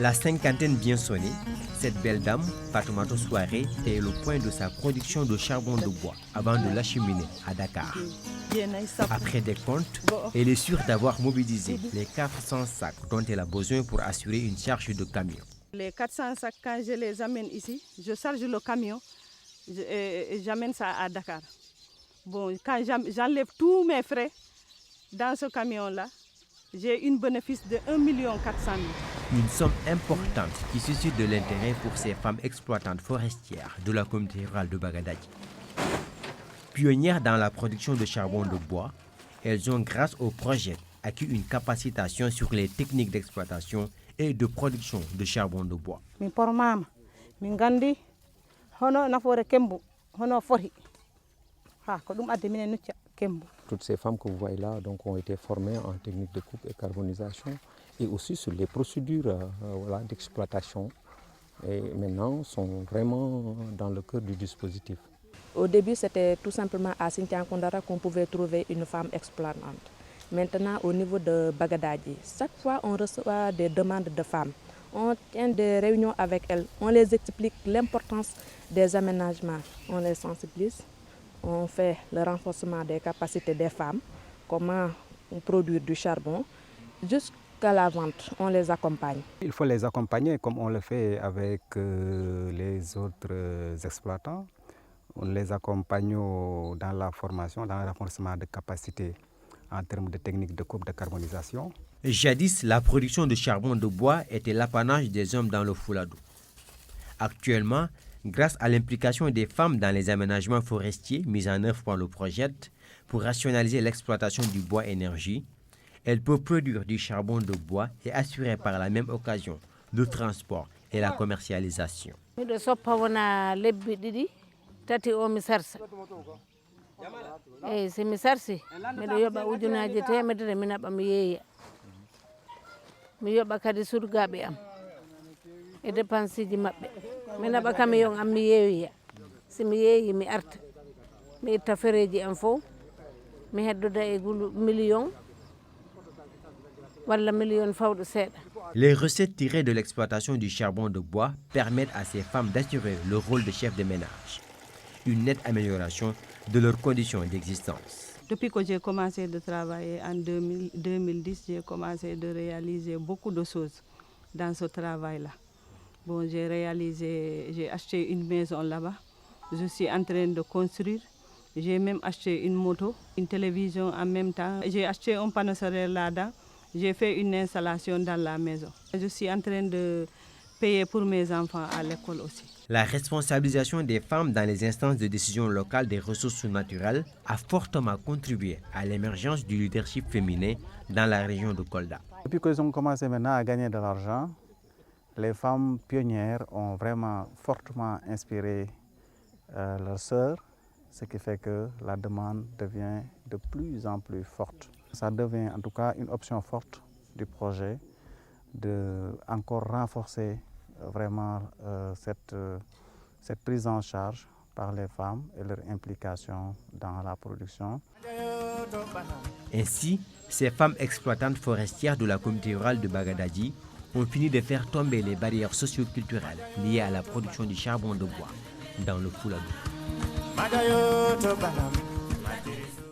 La cinquantaine bien sonnée, cette belle dame, Fatoumata Souaré, est le point de sa production de charbon de bois avant de l'acheminer à Dakar. Après des comptes, elle est sûre d'avoir mobilisé les 400 sacs dont elle a besoin pour assurer une charge de camion. Les 400 sacs, quand je les amène ici, je charge le camion et j'amène ça à Dakar. Bon, quand j'enlève tous mes frais dans ce camion-là, j'ai un bénéfice de 1 400 000. Une somme importante qui suscite de l'intérêt pour ces femmes exploitantes forestières de la communauté rurale de Bagadadji. Pionnières dans la production de charbon de bois, elles ont, grâce au projet, acquis une capacitation sur les techniques d'exploitation et de production de charbon de bois. Toutes ces femmes que vous voyez là ont été formées en technique de coupe et carbonisation et aussi sur les procédures d'exploitation. Et maintenant, sont vraiment dans le cœur du dispositif. Au début, c'était tout simplement à Sintian-Kondara qu'on pouvait trouver une femme exploitante. Maintenant, au niveau de Bagadadji, chaque fois on reçoit des demandes de femmes. On tient des réunions avec elles, on les explique l'importance des aménagements, on les sensibilise, on fait le renforcement des capacités des femmes, comment produire du charbon, jusqu'à la vente, on les accompagne. Il faut les accompagner comme on le fait avec les autres exploitants. On les accompagne dans la formation, dans le renforcement de capacités en termes de techniques de coupe de carbonisation. Jadis, la production de charbon de bois était l'apanage des hommes dans le Fouladou. Actuellement, grâce à l'implication des femmes dans les aménagements forestiers mis en œuvre par le projet pour rationaliser l'exploitation du bois énergie, elles peuvent produire du charbon de bois et assurer par la même occasion le transport et la commercialisation. Tati o mi sarsa si mi sarsi miɗo yoɓa ujunaje temedere mi naɓa mi yeeya mi yoɓa kadi surgaɓe am e dépense ji maɓɓe mi naɓa camion am mi yeeyoya si mi yeeyi mi arta mi itta fereji am fof mi heddoda e million walla million fawɗo seeɗa. Les recettes tirées de l'exploitation du charbon de bois permettent à ces femmes d'assurer le rôle de chef de ménage. Une nette amélioration de leurs conditions d'existence. Depuis que j'ai commencé de travailler en 2010, j'ai commencé de réaliser beaucoup de choses dans ce travail-là. Bon, j'ai acheté une maison là-bas, je suis en train de construire. J'ai même acheté une moto, une télévision en même temps. J'ai acheté un panneau solaire là-dedans. J'ai fait une installation dans la maison. Je suis en train de payer pour mes enfants à l'école aussi. La responsabilisation des femmes dans les instances de décision locales des ressources naturelles a fortement contribué à l'émergence du leadership féminin dans la région de Kolda. Depuis qu'ils ont commencé maintenant à gagner de l'argent, les femmes pionnières ont vraiment fortement inspiré leurs sœurs, ce qui fait que la demande devient de plus en plus forte. Ça devient en tout cas une option forte du projet de encore renforcer vraiment cette prise en charge par les femmes et leur implication dans la production. Ainsi, ces femmes exploitantes forestières de la communauté rurale de Bagadadji ont fini de faire tomber les barrières socio-culturelles liées à la production du charbon de bois dans le Fouladou.